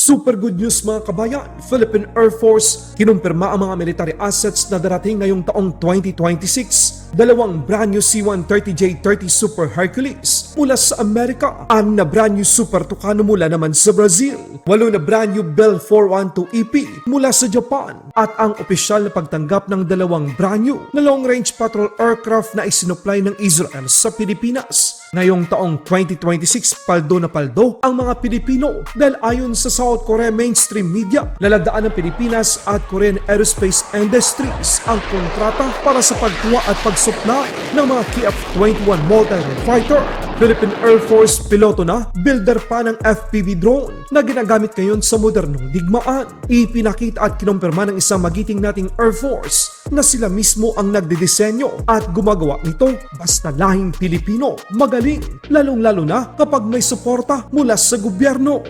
Super good news mga kabayan, Philippine Air Force kinumpirma ang mga military assets na darating ngayong taong 2026. Dalawang brand new C-130J-30 Super Hercules mula sa Amerika, 6 na brand new Super Tucano mula naman sa Brazil, 8 na brand new Bell 412EP mula sa Japan, at ang opisyal na pagtanggap ng dalawang brand new na long-range patrol aircraft na isinupply ng Israel sa Pilipinas. Ngayong taong 2026, paldo na paldo ang mga Pilipino dahil ayon sa South Korea mainstream media, lalagdaan ng Pilipinas at Korean Aerospace Industries ang kontrata para sa pagkuha at pagsupply ng mga KF-21 multi-role fighter. Philippine Air Force piloto na, builder pa ng FPV drone na ginagamit ngayon sa modernong digmaan. Ipinakita at kinumpirma ng isang magiting nating Air Force na sila mismo ang nagdidisenyo at gumagawa nito basta lahing Pilipino. Magaling, lalong-lalo na kapag may suporta mula sa gobyerno.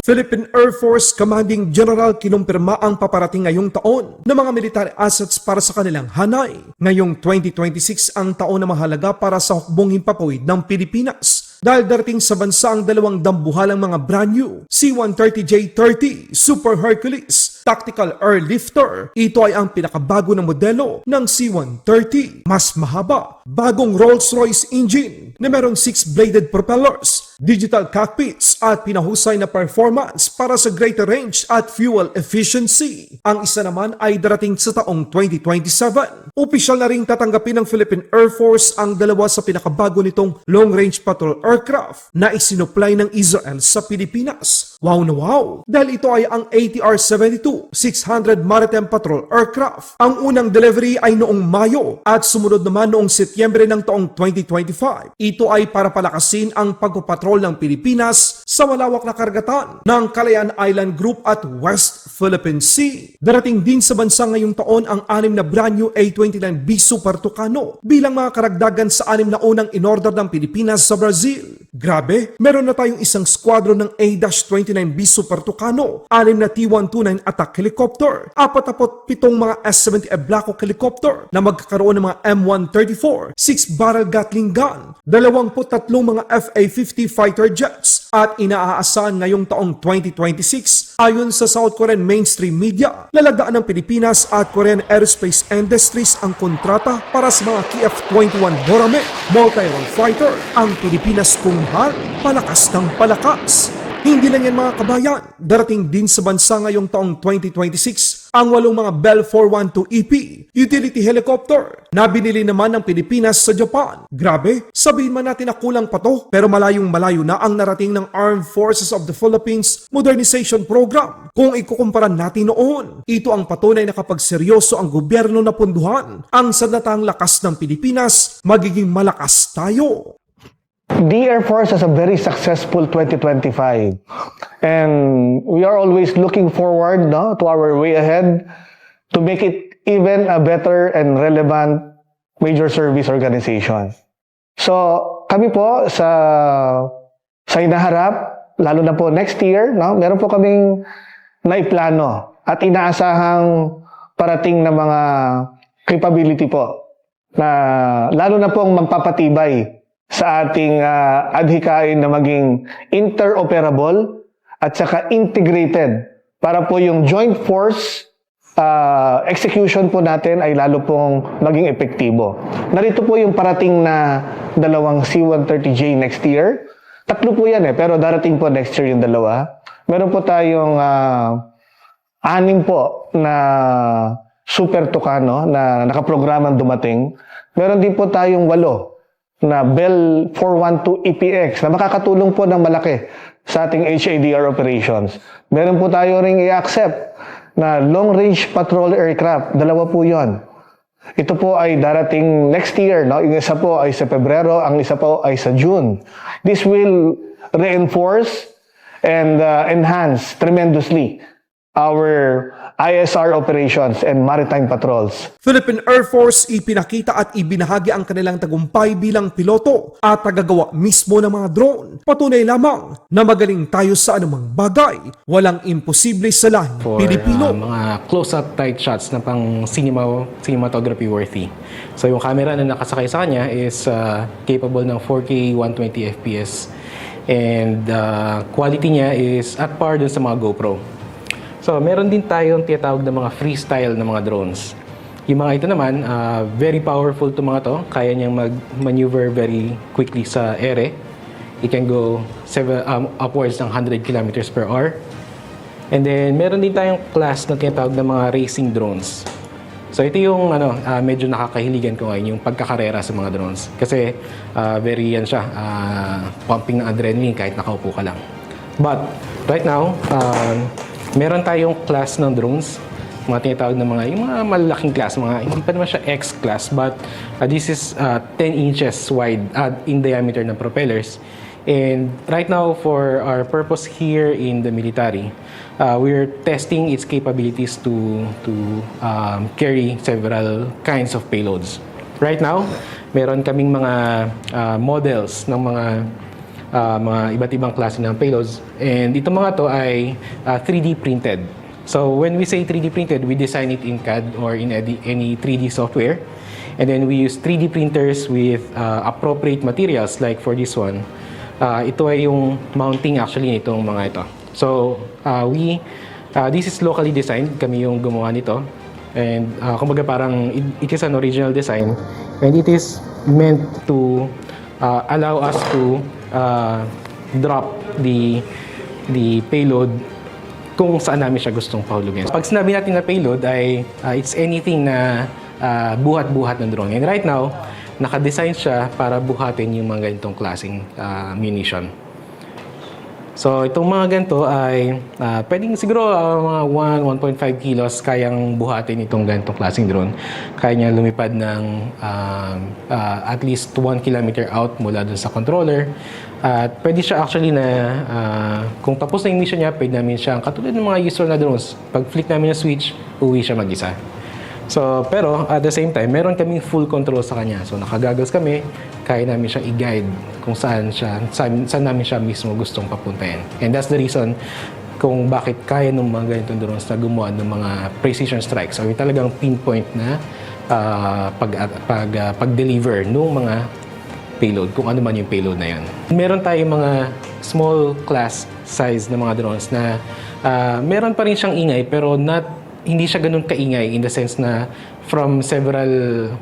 Philippine Air Force Commanding General kinumpirma ang paparating ngayong taon ng mga military assets para sa kanilang hanay. Ngayong 2026 ang taon na mahalaga para sa hukbong himpapawid ng Pilipinas dahil darating sa bansa ang dalawang dambuhalang mga brand new C-130J-30 Super Hercules Tactical Airlifter. Ito ay ang pinakabago na modelo ng C-130. Mas mahaba, bagong Rolls-Royce engine na merong 6-bladed propellers, digital cockpits at pinahusay na performance para sa greater range at fuel efficiency. Ang isa naman ay darating sa taong 2027. Opisyal na ring tatanggapin ng Philippine Air Force ang dalawa sa pinakabago nitong long-range patrol aircraft na isinupply ng Israel sa Pilipinas. Wow na wow! Dahil ito ay ang ATR-72 600 Maritime Patrol Aircraft. Ang unang delivery ay noong Mayo at sumunod naman noong Setyembre ng taong 2025. Ito ay para palakasin ang pagpapatrol ng Pilipinas sa malawak na karagatan ng Kalayaan Island Group at West Philippine Sea. Darating din sa bansa ngayong taon ang 6 na brand new A-29B Super Tucano bilang mga karagdagan sa 6 na unang inorder ng Pilipinas sa Brazil. Grabe, meron na tayong isang squadron ng A-29B Super Tucano, 6 na T-129 attack helicopter, 47 mga S-70 Black Hawk helicopter na magkakaroon ng mga M134, 6-barrel Gatling gun, 23 mga FA-50 fighter jets, at inaaasahan ngayong taong 2026 ayon sa South Korean mainstream media, lalagdaan ng Pilipinas at Korean Aerospace Industries ang kontrata para sa mga KF-21 Borame multi-role fighter. Ang Pilipinas kung mahal, palakas ng palakas. Hindi lang yan mga kabayan, darating din sa bansa ngayong taong 2026 ang 8 mga Bell 412EP utility helicopter na binili naman ng Pilipinas sa Japan. Grabe, sabihin man natin na kulang pa to, pero malayong malayo na ang narating ng Armed Forces of the Philippines Modernization Program. Kung ikukumpara natin noon, ito ang patunay na kapag seryoso ang gobyerno na punduhan ang sandatang lakas ng Pilipinas, magiging malakas tayo. The Air Force has a very successful 2025, and we are always looking forward to our way ahead to make it even a better and relevant major service organization. So kami po sa hinaharap, lalo na po next year, meron po kaming naiplano at inaasahang parating na mga capability po na lalo na pong magpapatibay sa ating adhikain na maging interoperable at saka integrated para po yung joint force execution po natin ay lalo pong maging epektibo. Narito po yung parating na dalawang C-130J next year. 3 po yan pero darating po next year yung dalawa. Meron po tayong 6 po na Super Tucano na nakaprogramang dumating. Meron din po tayong 8 na Bell 412 EPX na makakatulong po ng malaki sa ating HADR operations. Meron po tayo ring i-accept na long-range patrol aircraft. 2 po yon. Ito po ay darating next year. Yung isa po ay sa Pebrero, ang isa po ay sa June. This will reinforce and enhance tremendously our ISR operations and maritime patrols. Philippine Air Force ipinakita at ibinahagi ang kanilang tagumpay bilang piloto at tagagawa mismo ng mga drone. Patunay lamang na magaling tayo sa anumang bagay. Walang imposible sa lahing Pilipino. Mga close-up tight shots na pang cinematography worthy. So yung camera na nakasakay sa kanya is capable ng 4K 120 FPS And quality niya is at par dun sa mga GoPro. So, meron din tayong tinatawag na mga freestyle na mga drones. Yung mga ito naman, very powerful to mga to. Kaya niyang mag-maneuver very quickly sa ere. It can go upwards ng 100 kilometers per hour. And then, meron din tayong class na tinatawag na mga racing drones. So, ito yung medyo nakakahiligan ko ngayon, yung pagkakarera sa mga drones. Kasi, very pumping ng adrenaline kahit nakaupo ka lang. But, right now, meron tayong class ng drones, mga tinatawag na yung mga malalaking class, hindi pa naman siya X-class, but this is 10 inches wide in diameter ng propellers. And right now, for our purpose here in the military, we're testing its capabilities to carry several kinds of payloads. Right now, meron kaming mga models ng mga iba't ibang klase ng payloads. And itong mga to ay 3D printed. So when we say 3D printed, we design it in CAD or in any 3D software. And then we use 3D printers with appropriate materials like for this one. Ito ay yung mounting actually nitong mga ito. So this is locally designed. Kami yung gumawa nito. And kumbaga parang it is an original design. And it is meant to allow us to drop the payload kung saan namin siya gustong pahulugin. Pag sinabi natin na payload ay it's anything na buhat-buhat ng drone. And right now, naka-design siya para buhatin yung mga ganitong klaseng munition. So itong mga ganito ay pwedeng siguro mga 1.5 kilos kayang buhatin itong ganitong klaseng drone. Kaya niya lumipad ng at least 1 kilometer out mula dun sa controller. At pwede siya actually na kung tapos na yung mission niya, pwede namin siya katulad ng mga usual na drones. Pag flick namin yung switch, uwi siya mag-isa. So, pero at the same time, meron kaming full control sa kanya. So, nakagaggles kami, kaya namin siya i-guide kung saan namin siya mismo gustong papuntahin. And that's the reason kung bakit kaya ng mga ganitong drones na gumawa ng mga precision strikes or talagang pinpoint na pag-deliver ng mga payload, kung ano man yung payload na yan. Meron tayong mga small class size na mga drones na meron pa rin siyang ingay pero hindi siya ganun kaingay in the sense na from several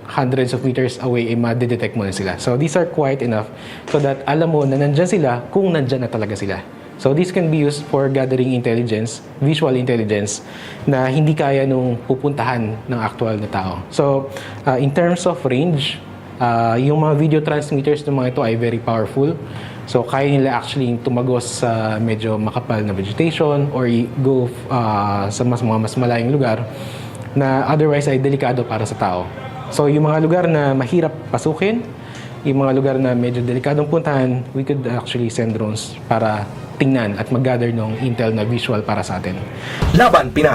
hundreds of meters away ay ma-detect mo na sila. So these are quiet enough so that alam mo na nandyan sila kung nandyan na talaga sila. So this can be used for gathering intelligence, visual intelligence na hindi kaya nung pupuntahan ng actual na tao. So in terms of range, yung mga video transmitters ng mga ito ay very powerful. So, kaya nila actually tumagos sa medyo makapal na vegetation or go sa mas malayong lugar na otherwise ay delikado para sa tao. So, yung mga lugar na mahirap pasukin, yung mga lugar na medyo delikadong puntahan, we could actually send drones para tingnan at mag-gather ng intel na visual para sa atin. Laban Pinas.